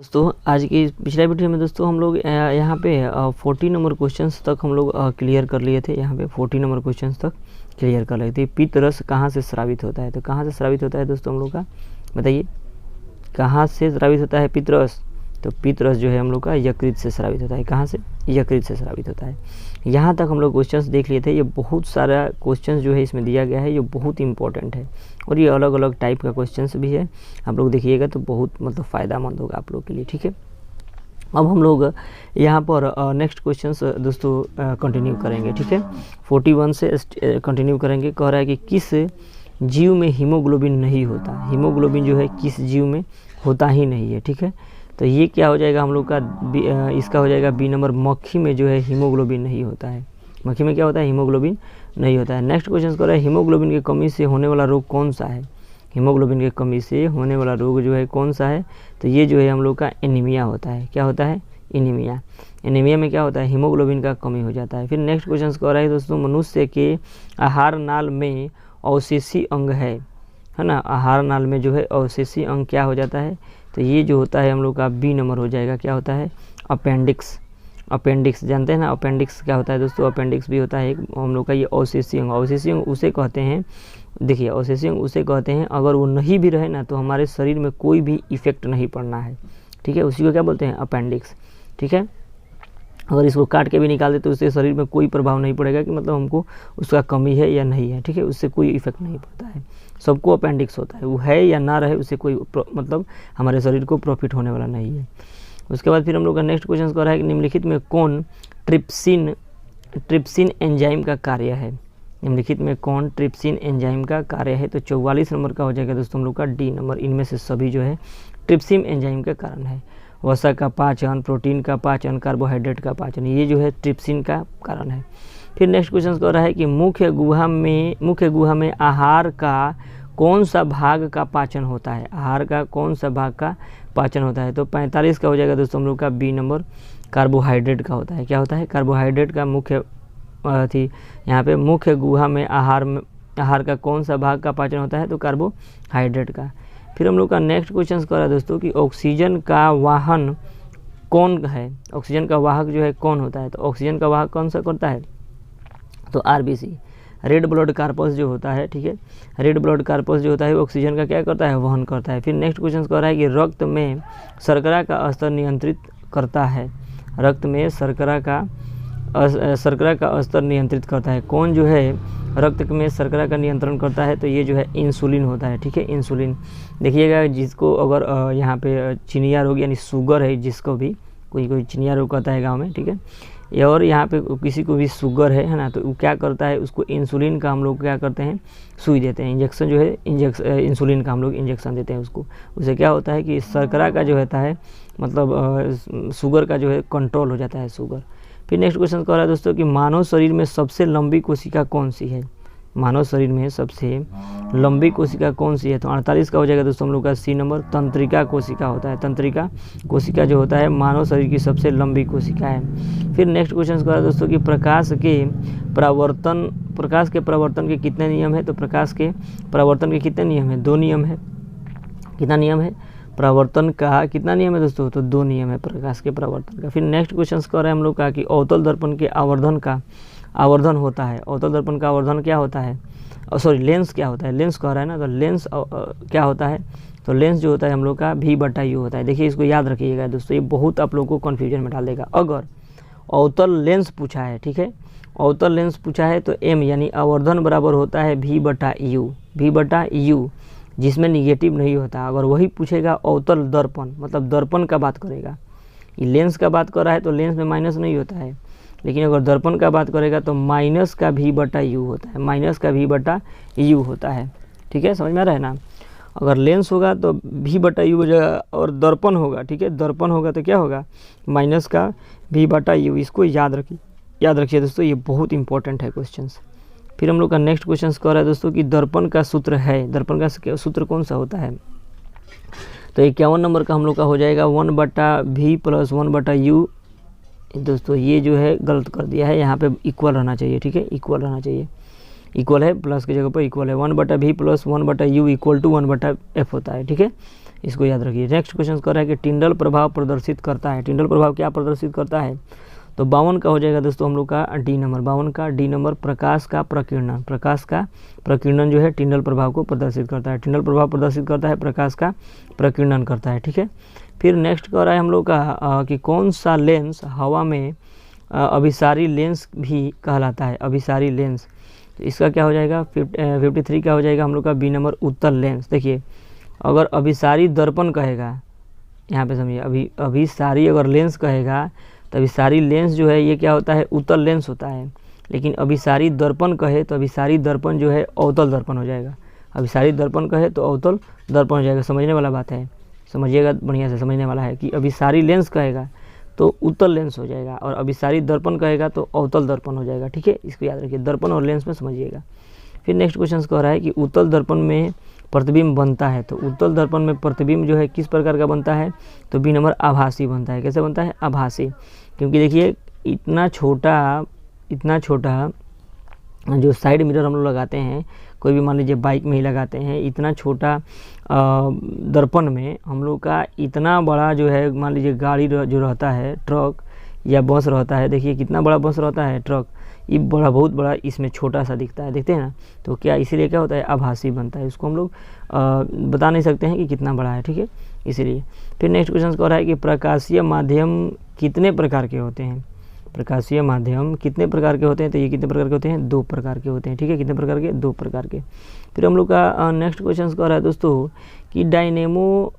दोस्तों आज की पिछले वीडियो में दोस्तों हम लोग यहाँ पे 40 नंबर क्वेश्चंस तक हम लोग क्लियर कर लिए थे। यहाँ पे 40 नंबर क्वेश्चंस तक क्लियर कर लिए थे। पित्तरस कहाँ से स्रावित होता है, तो कहाँ से स्रावित होता है दोस्तों हम लोग का, बताइए कहाँ से स्रावित होता है पित्तरस। तो पित्तरस जो है हम लोग का यकृत से स्रावित होता है। कहाँ से? यकृत से स्रावित होता है। यहाँ तक हम लोग क्वेश्चंस देख लिए थे। ये बहुत सारा क्वेश्चंस जो है इसमें दिया गया है, ये बहुत इंपॉर्टेंट है और ये अलग अलग टाइप का क्वेश्चंस भी है। आप लोग देखिएगा तो बहुत मतलब फ़ायदेमंद होगा आप लोग के लिए, ठीक है। अब हम लोग यहाँ पर नेक्स्ट क्वेश्चंस दोस्तों कंटिन्यू करेंगे, ठीक है। 41 से कंटिन्यू करेंगे। कह रहा है कि किस जीव में हीमोग्लोबिन नहीं होता। हीमोग्लोबिन जो है किस जीव में होता ही नहीं है, ठीक है। तो ये क्या हो जाएगा हम लोग का, इसका हो जाएगा बी नंबर। मक्खी में जो है हीमोग्लोबिन नहीं होता है। मक्खी में क्या होता है? हीमोग्लोबिन नहीं होता है। नेक्स्ट क्वेश्चन कर रहा है हीमोग्लोबिन की कमी से होने वाला रोग कौन सा है। हीमोग्लोबिन की कमी से होने वाला रोग जो है कौन सा है, तो ये जो है हम लोग का एनीमिया होता है। क्या होता है? एनीमिया। एनीमिया में क्या होता है? हीमोग्लोबिन का कमी हो जाता है। फिर नेक्स्ट क्वेश्चन कर रहा है दोस्तों, मनुष्य के आहार नाल में अवशेषी अंग है ना। आहार नाल में जो है अवशेषी अंग क्या हो जाता है, तो ये जो होता है हम लोग का बी नंबर हो जाएगा। क्या होता है? अपेंडिक्स। अपेंडिक्स जानते हैं ना, अपेंडिक्स क्या होता है दोस्तों? अपेंडिक्स भी होता है एक हम लोग का ये अवशेषी अंग। अवशेषी अंग उसे कहते हैं, देखिए अवशेषी अंग उसे कहते हैं अगर वो नहीं भी रहे ना तो हमारे शरीर में कोई भी इफेक्ट नहीं पड़ना है, ठीक है। उसी को क्या बोलते हैं? अपेंडिक्स, ठीक है। अगर इसको काट के भी निकाल दे तो उससे शरीर में कोई प्रभाव नहीं पड़ेगा कि मतलब हमको उसका कमी है या नहीं है, ठीक है। उससे कोई इफेक्ट नहीं पड़ता है। सबको अपेंडिक्स होता है, वो है या ना रहे उससे कोई मतलब हमारे शरीर को प्रॉफिट होने वाला नहीं है। उसके बाद फिर हम लोग का नेक्स्ट क्वेश्चन कर रहा है कि निम्नलिखित में कौन ट्रिप्सिन एंजाइम का कार्य है। निम्नलिखित में कौन ट्रिप्सिन एंजाइम का कार्य है, तो 44 नंबर का हो जाएगा दोस्तों हम लोग का डी नंबर। इनमें से सभी जो है ट्रिप्सिन एंजाइम का कारण है। वसा का पाचन, प्रोटीन का पाचन, कार्बोहाइड्रेट का पाचन, ये जो है ट्रिप्सिन का कारण है। फिर नेक्स्ट क्वेश्चन कर रहा है कि मुख्य गुहा में आहार का कौन सा भाग का पाचन होता है। आहार का कौन सा भाग का पाचन होता है, तो 45 का हो जाएगा दोस्तों हम लोग का बी नंबर। कार्बोहाइड्रेट का होता है। क्या होता है? कार्बोहाइड्रेट का मुख्य थी यहाँ पे मुख्य गुहा में आहार का कौन सा भाग का पाचन होता है, तो कार्बोहाइड्रेट का। फिर हम लोग का नेक्स्ट क्वेश्चन कर रहा है दोस्तों कि ऑक्सीजन का वाहन कौन है। ऑक्सीजन का वाहक जो है कौन होता है, तो ऑक्सीजन का वाहक कौन सा करता है, तो आरबीसी, रेड ब्लड कार्पस जो होता है, ठीक है। रेड ब्लड कार्पस जो होता है वो ऑक्सीजन का क्या करता है? वहन करता है। फिर नेक्स्ट क्वेश्चन कर रहा है कि रक्त में शर्करा का स्तर नियंत्रित करता है। रक्त में शर्करा का स्तर नियंत्रित करता है। कौन जो है रक्त में शर्करा का नियंत्रण करता है, तो ये जो है इंसुलिन होता है, ठीक है। इंसुलिन देखिएगा, जिसको अगर यहाँ पे चिनिया रोग यानी शुगर है, जिसको भी कोई चिनिया रोग कहता है गांव में, ठीक है। और यहाँ पे किसी को भी शुगर है ना, तो वो क्या करता है, उसको इंसुलिन का हम लोग क्या करते हैं, सुई देते हैं। इंजेक्शन जो है इंसुलिन का हम लोग इंजेक्शन देते हैं उसको। उससे क्या होता है कि शर्करा का जो होता है मतलब शुगर का जो है कंट्रोल हो जाता है, शुगर। फिर नेक्स्ट क्वेश्चन कह रहा है दोस्तों कि मानव शरीर में सबसे लंबी कोशिका कौन सी है। मानव शरीर में सबसे लंबी कोशिका कौन सी है, तो 48 का हो जाएगा दोस्तों हम लोग का सी नंबर। तंत्रिका कोशिका होता है। तंत्रिका कोशिका जो होता है मानव शरीर की सबसे लंबी कोशिका है। फिर नेक्स्ट क्वेश्चन कह रहा है दोस्तों कि प्रकाश के प्रवर्तन के कितने नियम है, तो प्रकाश के प्रवर्तन के कितने नियम है, 2 नियम है। कितना नियम है? प्रवर्तन का कितना नियम है दोस्तों, तो 2 नियम है प्रकाश के प्रवर्तन का। फिर नेक्स्ट क्वेश्चन कर रहे हैं हम लोग का कि अवतल दर्पण के आवर्धन होता है। अवतल दर्पण का आवर्धन क्या होता है, सॉरी लेंस क्या होता है, लेंस कह रहा है ना, तो लेंस क्या होता है, तो लेंस जो होता है हम लोग का V/U होता है। देखिए इसको याद रखिएगा दोस्तों, ये बहुत आप लोगों को कन्फ्यूजन में डाल देगा। अगर अवतल लेंस पूछा है, ठीक है, अवतल लेंस पूछा है तो M यानी आवर्धन बराबर होता है V/U, जिसमें निगेटिव नहीं होता। अगर वही पूछेगा अवतल दर्पण, मतलब दर्पण का बात करेगा, ये लेंस का बात कर रहा है तो लेंस में माइनस नहीं होता है, लेकिन अगर दर्पण का बात करेगा तो माइनस का V/U होता है, माइनस का V/U होता है, ठीक है, समझ में आ रहा है ना। अगर लेंस होगा तो V/U हो जाएगा और दर्पण होगा, ठीक है, दर्पण होगा तो क्या होगा, माइनस का V/U। इसको याद रखिए दोस्तों, ये बहुत इंपॉर्टेंट है क्वेश्चन। फिर हम लोग का नेक्स्ट क्वेश्चन कर रहा है दोस्तों कि दर्पण का सूत्र सूत्र कौन सा होता है, तो 51 नंबर का हम लोग का हो जाएगा 1/V + 1/U। दोस्तों ये जो है गलत कर दिया है, यहाँ पे इक्वल रहना चाहिए, ठीक है, इक्वल रहना चाहिए। इक्वल है, प्लस की जगह पर इक्वल है। 1/V + 1/U = 1/F होता है, ठीक है। इसको याद रखिए। नेक्स्ट क्वेश्चन कर रहा है कि टिंडल प्रभाव प्रदर्शित करता है। टिंडल प्रभाव क्या प्रदर्शित करता है? तो 52 का हो जाएगा दोस्तों हम लोग का डी नंबर। 52 का डी नंबर प्रकाश का प्रकीर्णन। प्रकाश का प्रकीर्णन जो है टिंडल प्रभाव को प्रदर्शित करता है। टिंडल प्रभाव प्रदर्शित करता है, प्रकाश का प्रकीर्णन करता है। ठीक है। फिर नेक्स्ट कर रहा है हम लोग का कि कौन सा लेंस हवा में अभिसारी लेंस भी कहलाता है? अभिसारी लेंस, तो इसका क्या हो जाएगा? 53 का हो जाएगा हम लोग का बी नंबर उत्तल लेंस। देखिए अगर अभिसारी दर्पण कहेगा, यहाँ पे समझिए, अभिसारी अगर लेंस कहेगा तो अभिसारी लेंस जो है ये क्या होता है? उत्तल लेंस होता है। लेकिन अभिसारी दर्पण कहे तो अभिसारी दर्पण जो है अवतल दर्पण हो जाएगा। अभिसारी दर्पण कहे तो अवतल दर्पण हो जाएगा। समझने वाला बात है, समझिएगा, बढ़िया से समझने वाला है कि अभिसारी लेंस कहेगा तो उत्तल लेंस हो जाएगा और अभिसारी दर्पण कहेगा तो अवतल दर्पण हो जाएगा। ठीक है, इसको याद रखिए, दर्पण और लेंस में समझिएगा। फिर नेक्स्ट क्वेश्चन कह रहा है कि उत्तल दर्पण में प्रतिबिंब बनता है। तो उत्तल दर्पण में प्रतिबिंब जो है किस प्रकार का बनता है? तो बी नंबर आभासी बनता है। कैसे बनता है? आभासी। क्योंकि देखिए इतना छोटा जो साइड मिरर हम लोग लगाते हैं, कोई भी मान लीजिए बाइक में ही लगाते हैं, इतना छोटा दर्पण में हम लोग का इतना बड़ा जो है मान लीजिए गाड़ी जो रहता है, ट्रक या बस रहता है, देखिए कितना बड़ा बस रहता है, ट्रक, ये बड़ा बहुत बड़ा इसमें छोटा सा दिखता है, देखते हैं ना। तो क्या इसीलिए क्या होता है? आभासी बनता है। इसको हम लोग बता नहीं सकते हैं कि कितना बड़ा है। ठीक है, इसीलिए। फिर नेक्स्ट क्वेश्चन कह रहा है कि प्रकाशीय माध्यम कितने प्रकार के होते हैं? प्रकाशीय माध्यम कितने प्रकार के होते हैं? तो ये कितने प्रकार के होते हैं? 2 प्रकार के होते हैं। ठीक है, कितने प्रकार के? 2 प्रकार के। फिर हम लोग का नेक्स्ट क्वेश्चन कह रहा है दोस्तों कि डायनेमो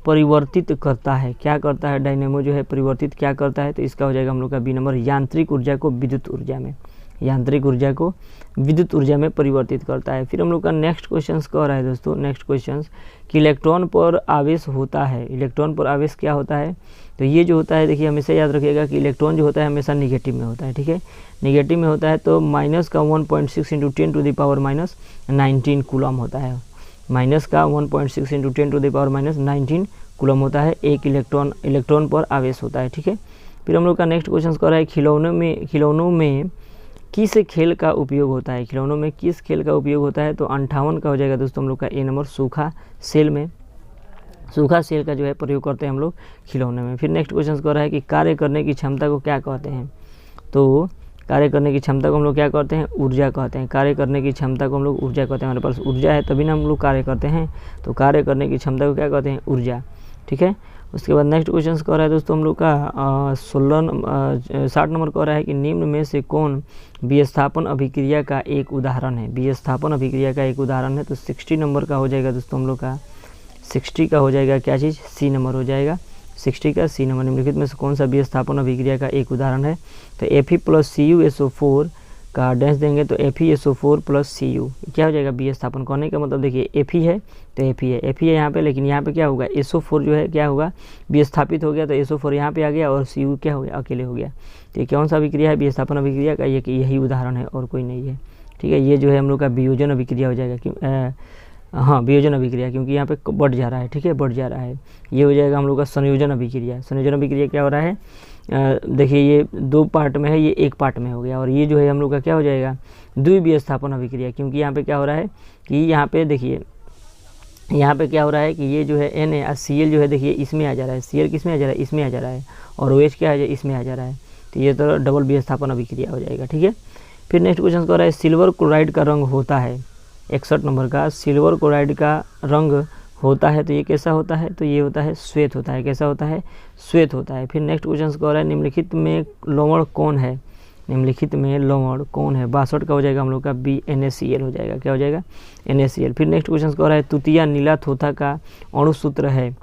परिवर्तित करता है। क्या करता है? डायनेमो जो है परिवर्तित क्या करता है? तो इसका हो जाएगा हम लोग का बी नंबर, यांत्रिक ऊर्जा को विद्युत ऊर्जा में, यांत्रिक ऊर्जा को विद्युत ऊर्जा में परिवर्तित करता है। फिर हम लोग का नेक्स्ट क्वेश्चन कह रहा है दोस्तों, नेक्स्ट क्वेश्चन कि इलेक्ट्रॉन पर आवेश होता है। इलेक्ट्रॉन पर आवेश क्या होता है? तो ये जो होता है, देखिए हमेशा याद रखिएगा कि इलेक्ट्रॉन जो होता है हमेशा निगेटिव में होता है। ठीक है, निगेटिव में होता है तो माइनस का 1.6 × 10⁻⁻19 कूलम होता है। माइनस का 1.6 × 10⁻⁻19 कूलम होता है, एक इलेक्ट्रॉन पर आवेश होता है। ठीक है। फिर हम लोग का नेक्स्ट क्वेश्चन कर रहा है खिलौनों में किस खेल का उपयोग होता है? खिलौनों में किस खेल का उपयोग होता है? तो 58 का हो जाएगा दोस्तों हम लोग का ए नंबर, सूखा सेल में, सूखा सेल का जो है प्रयोग करते हैं हम लोग खिलौने में। फिर नेक्स्ट क्वेश्चन कर रहा है कि कार्य करने की क्षमता को क्या कहते हैं? तो कार्य करने की क्षमता को हम लोग क्या कहते हैं? ऊर्जा कहते हैं। कार्य करने की क्षमता को हम लोग ऊर्जा कहते हैं। हमारे पास ऊर्जा है तभी ना हम लोग कार्य करते हैं, तो कार्य करने की क्षमता को क्या कहते हैं? ऊर्जा। ठीक है। उसके बाद नेक्स्ट क्वेश्चन कह रहा है दोस्तों हम लोग का 60 नंबर कह रहा है कि निम्न में से कौन विस्थापन अभिक्रिया का एक उदाहरण है? विस्थापन अभिक्रिया का एक उदाहरण है। तो 60 नंबर का हो जाएगा दोस्तों हम लोग का, 60 का हो जाएगा क्या चीज़? सी नंबर हो जाएगा, 60 का सी नंबर। निम्नलिखित में से कौन सा विस्थापन अभिक्रिया का एक उदाहरण है? तो Fe + CuSO4 का डैश देंगे तो FeSO4 + Cu क्या हो जाएगा? विस्थापन। कहने का मतलब देखिए Fe है तो Fe है यहाँ पे, लेकिन यहाँ पे क्या होगा? SO4 जो है क्या होगा? विस्थापित हो गया, तो SO4 यहाँ पे आ गया और Cu क्या हो गया? अकेले हो गया। तो ये कौन सा अभिक्रिया है? विस्थापन अभिक्रिया का यही उदाहरण है और कोई नहीं है। ठीक है, ये जो है हम लोग का वियोजन अभिक्रिया हो जाएगा। क्यों? हाँ, वियोजन अभिक्रिया, क्योंकि यहाँ पे बढ़ जा रहा है। ठीक है, बढ़ जा रहा है। ये हो जाएगा हम लोग का संयोजन अभिक्रिया। संयोजन अभिक्रिया क्या हो रहा है? देखिए ये 2 पार्ट में है, ये 1 पार्ट में हो गया, और ये जो है हम लोग का क्या हो जाएगा? द्विविस्थापन अभिक्रिया। क्योंकि यहाँ पे क्या हो रहा है कि यहाँ पे देखिए, यहाँ पे क्या हो रहा है कि ये जो है N है, Cl जो है देखिए इसमें आ जा रहा है, Cl किस में आ जा रहा है? इसमें आ जा रहा है, और OH क्या है? इसमें आ जा रहा है। तो ये तो डबल विस्थापन अभिक्रिया हो जाएगा। ठीक है। फिर नेक्स्ट क्वेश्चन कह रहा है सिल्वर क्लोराइड का रंग होता है। 61 नंबर का, सिल्वर क्लोराइड का रंग होता है तो ये कैसा होता है? तो ये होता है श्वेत होता है। कैसा होता है? श्वेत होता है। फिर नेक्स्ट क्वेश्चन कह रहा है निम्नलिखित में लवण कौन है? निम्नलिखित में लवण कौन है? 62 का हो जाएगा हम लोग का बी NaCl हो जाएगा। क्या हो जाएगा? NaCl। फिर नेक्स्ट क्वेश्चन कह रहा है तुतिया नीला थोथा का अणुसूत्र है।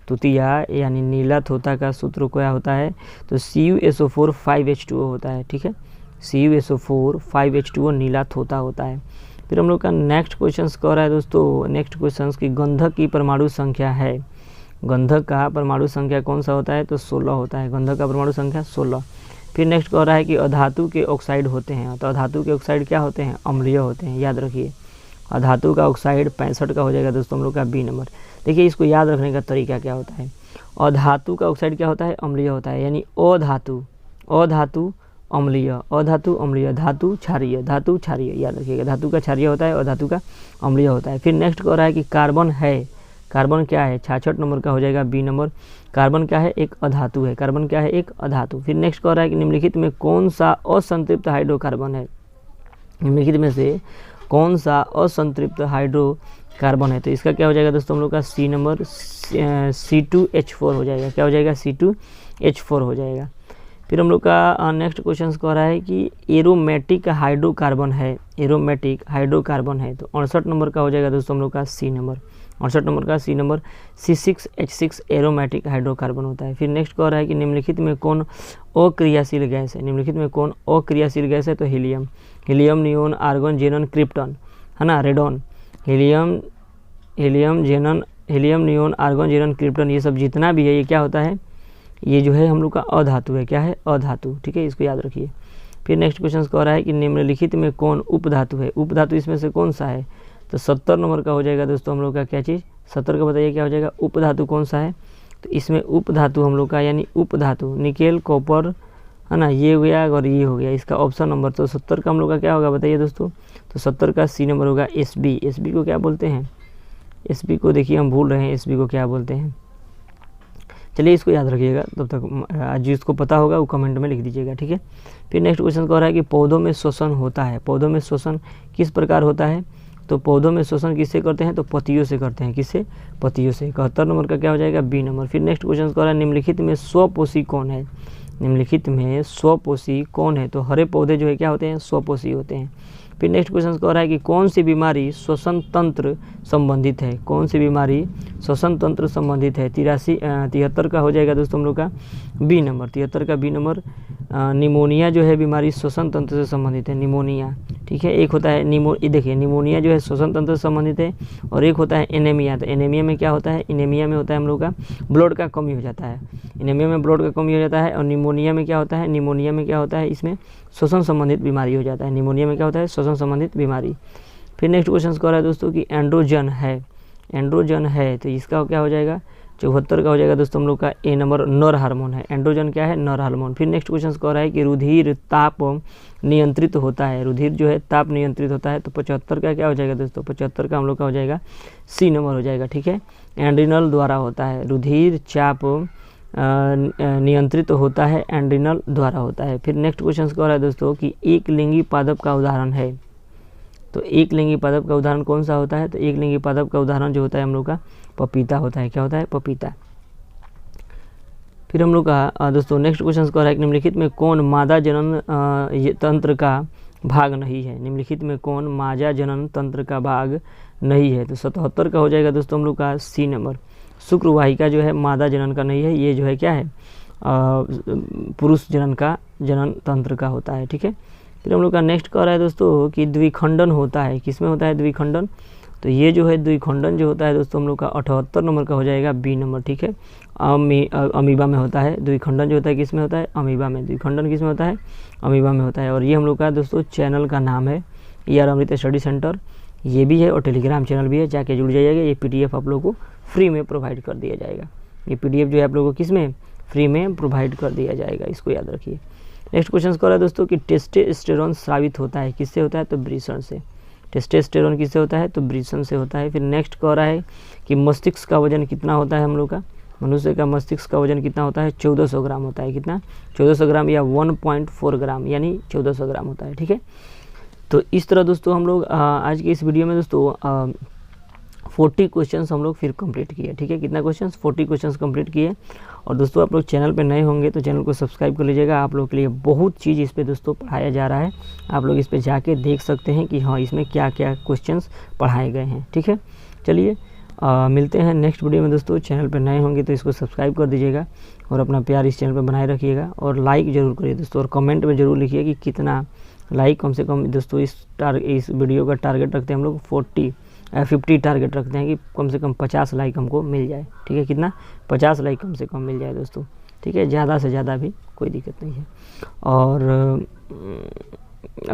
तुतिया यानी नीला थोथा का सूत्र क्या होता है? तो CuSO4 5H2O होता है। ठीक है, CuSO4 5H2O नीला थोथा होता है। फिर हम लोग का नेक्स्ट क्वेश्चन कह रहा है दोस्तों, नेक्स्ट क्वेश्चन की गंधक की परमाणु संख्या है। गंधक का परमाणु संख्या कौन सा होता है? तो 16 होता है। गंधक का परमाणु संख्या 16। फिर नेक्स्ट कह रहा है कि अधातु के ऑक्साइड होते हैं। तो अधातु के ऑक्साइड क्या होते हैं? अम्लीय होते हैं। याद रखिए, अधातु का ऑक्साइड 65 का हो जाएगा दोस्तों हम लोग का बी नंबर। देखिए इसको याद रखने का तरीका क्या होता है? अधातु का ऑक्साइड क्या होता है? अम्लीय होता है। यानी अधातु अम्लीय, अधातु अम्लीय, धातु क्षारीय, धातु क्षारीय। याद रखिएगा, धातु का क्षारीय होता है और धातु का अम्लीय होता है। फिर नेक्स्ट कह रहा है कि कार्बन है, कार्बन क्या है, 66 नंबर का हो जाएगा बी नंबर। कार्बन क्या है, एक अधातु है। कार्बन क्या है, एक अधातु। फिर नेक्स्ट कह रहा है कि निम्नलिखित में कौन सा असंतृप्त हाइड्रोकार्बन है, निम्नलिखित में से कौन सा असंतृप्त हाइड्रोकार्बन है। तो इसका क्या हो जाएगा दोस्तों हम लोग का सी नंबर, C2H4 हो जाएगा। क्या हो जाएगा, C2H4 हो जाएगा। फिर हम लोग का नेक्स्ट क्वेश्चन कह रहा है कि एरोमेटिक हाइड्रोकार्बन है, एरोमेटिक हाइड्रोकार्बन है। तो 68 नंबर का हो जाएगा दोस्तों हम लोग का सी नंबर, 68 नंबर का सी नंबर C6H6 एरोमेटिक हाइड्रोकार्बन होता है। फिर नेक्स्ट कह रहा है कि निम्नलिखित में कौन अक्रियाशील गैस है, निम्नलिखित में कौन अक्रियाशील गैस है। तो helium, helium, neon, argon, जेनन, krypton, है ना, radon. Helium, neon, argon, जेनन, krypton, ये सब जितना भी है ये क्या होता है, ये जो है हम लोग का अधातु है। क्या है, अधातु। ठीक है, इसको याद रखिए। फिर नेक्स्ट क्वेश्चन कह रहा है कि निम्नलिखित में कौन उपधातु है, उपधातु इसमें से कौन सा है। तो 70 नंबर का हो जाएगा दोस्तों हम लोग का क्या चीज़, 70 का बताइए क्या हो जाएगा, उपधातु कौन सा है। तो इसमें उपधातु हम लोग का यानी उपधातु निकेल, कॉपर, है ना, ये हो गया और ये हो गया, इसका ऑप्शन नंबर। तो 70 का हम लोग का क्या होगा बताइए दोस्तों। तो 70 का सी नंबर होगा SB। SB को क्या बोलते हैं, SB को देखिए हम भूल रहे हैं, SB को क्या बोलते हैं। चलिए इसको याद रखिएगा, तब तक आज जिसको पता होगा वो कमेंट में लिख दीजिएगा। ठीक है। फिर नेक्स्ट क्वेश्चन कह रहा है कि पौधों में श्वसन होता है, पौधों में श्वसन किस प्रकार होता है। तो पौधों में श्वसन किससे करते हैं, तो पत्तियों से करते हैं। किससे, पत्तियों से। 71 नंबर का क्या हो जाएगा, बी नंबर। फिर नेक्स्ट क्वेश्चन कह रहा है निम्नलिखित में स्वपोषी कौन है, निम्नलिखित में स्वपोषी कौन है। तो हरे पौधे जो है क्या होते हैं, स्वपोषी होते हैं। फिर नेक्स्ट क्वेश्चन कह रहा है कि कौन सी बीमारी श्वसन तंत्र संबंधित है, कौन सी बीमारी श्वसन तंत्र संबंधित है। 73 का हो जाएगा दोस्तों हम लोग का बी नंबर, 73 का बी नंबर। निमोनिया जो है बीमारी श्वसन तंत्र से संबंधित है, निमोनिया। ठीक है, एक होता है देखिए निमोनिया जो है श्वसन तंत्र से संबंधित है, और एक होता है एनीमिया। तो एनीमिया में क्या होता है, एनीमिया में होता है हम लोग का ब्लड का कमी हो जाता है, एनीमिया में ब्लड का कमी हो जाता है। और निमोनिया में क्या होता है, निमोनिया में क्या होता है, इसमें श्वसन संबंधित बीमारी हो जाता है। निमोनिया में क्या होता है, श्वसन संबंधित बीमारी। फिर नेक्स्ट क्वेश्चन कह रहा है दोस्तों कि एंड्रोजन है, एंड्रोजन है। तो इसका क्या हो जाएगा, 74 का हो जाएगा दोस्तों हम लोग का ए नंबर, नर हार्मोन है। एंड्रोजन क्या है, नर हार्मोन। फिर नेक्स्ट क्वेश्चन कह रहा है कि रुधिर ताप नियंत्रित होता है, रुधिर जो है ताप नियंत्रित होता है। तो 75 का क्या हो जाएगा दोस्तों, 75 का हम लोग का हो जाएगा सी नंबर हो जाएगा। ठीक है, एड्रिनल द्वारा होता है, रुधिर चाप नियंत्रित होता है, एड्रिनल द्वारा होता है। फिर नेक्स्ट क्वेश्चन कह रहा है दोस्तों कि एक लिंगी पादप का उदाहरण है। तो एक लिंगी पादप का उदाहरण कौन सा होता है, तो एक लिंगी पादप का उदाहरण जो होता है हम लोग का पपीता होता है। क्या होता है, पपीता। फिर हम लोग का दोस्तों नेक्स्ट क्वेश्चन कह रहा है कि निम्नलिखित में कौन मादा जनन तंत्र का भाग नहीं है, निम्नलिखित में कौन मादा जनन तंत्र का भाग नहीं है। तो 77 का हो जाएगा दोस्तों हम लोग का सी नंबर, शुक्रवाहिका जो है मादा जनन का नहीं है, ये जो है क्या है पुरुष जनन का, जनन तंत्र का होता है। ठीक है। फिर हम लोग का नेक्स्ट कह रहा है दोस्तों कि द्विखंडन होता है, किसमें होता है द्विखंडन। तो ये जो है द्विखंडन जो होता है दोस्तों हम लोग का 78 नंबर का हो जाएगा बी नंबर। ठीक है, अमीबा में होता है द्विखंडन जो होता है, किसमें होता है, अमीबा में। द्विखंडन किसमें होता है, अमीबा में होता है। और ये हम लोग का दोस्तों चैनल का नाम है ER अमृत स्टडी सेंटर, ये भी है और टेलीग्राम चैनल भी है, जाके जुड़ जाइएगा। ये PDF आप लोगों को फ्री में प्रोवाइड कर दिया जाएगा, ये PDF जो है आप लोगों को किसमें, फ्री में प्रोवाइड कर दिया जाएगा, इसको याद रखिए। नेक्स्ट क्वेश्चन कह रहा है दोस्तों कि टेस्टोस्टेरोन स्रावित होता है, किससे होता है, तो वृषण से। टेस्टोस्टेरोन किससे होता है, तो वृषण से होता है। फिर नेक्स्ट कह रहा है कि मस्तिष्क का वजन कितना होता है हम लोग का, मनुष्य का मस्तिष्क का वजन कितना होता है, 1400 ग्राम होता है। कितना, 1400 ग्राम या 1.4 ग्राम यानी 1400 ग्राम होता है। ठीक है, तो इस तरह दोस्तों हम लोग आज की इस वीडियो में दोस्तों 40 क्वेश्चंस हम लोग फिर कंप्लीट किए। ठीक है, कितना क्वेश्चंस, 40 क्वेश्चंस कंप्लीट किए। और दोस्तों आप लोग चैनल पे नए होंगे तो चैनल को सब्सक्राइब कर लीजिएगा, आप लोग के लिए बहुत चीज़ इस पे दोस्तों पढ़ाया जा रहा है, आप लोग इस पे जाके देख सकते हैं कि हाँ इसमें क्या क्या क्वेश्चंस पढ़ाए गए हैं। ठीक है, चलिए मिलते हैं नेक्स्ट वीडियो में दोस्तों। चैनल पर नए होंगे तो इसको सब्सक्राइब कर दीजिएगा और अपना प्यार इस चैनल पर बनाए रखिएगा, और लाइक ज़रूर करिए दोस्तों, और कमेंट में ज़रूर लिखिए कि कितना लाइक कम से कम दोस्तों इस वीडियो का टारगेट रखते हैं हम लोग 50 टारगेट रखते हैं कि कम से कम 50 लाइक हमको मिल जाए। ठीक है, कितना, 50 लाइक कम से कम मिल जाए दोस्तों। ठीक है, ज़्यादा से ज़्यादा भी कोई दिक्कत नहीं है। और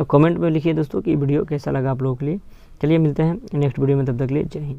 कमेंट में लिखिए दोस्तों कि वीडियो कैसा लगा आप लोगों के लिए। चलिए मिलते हैं नेक्स्ट वीडियो में, तब तक के लिए जय हिंद।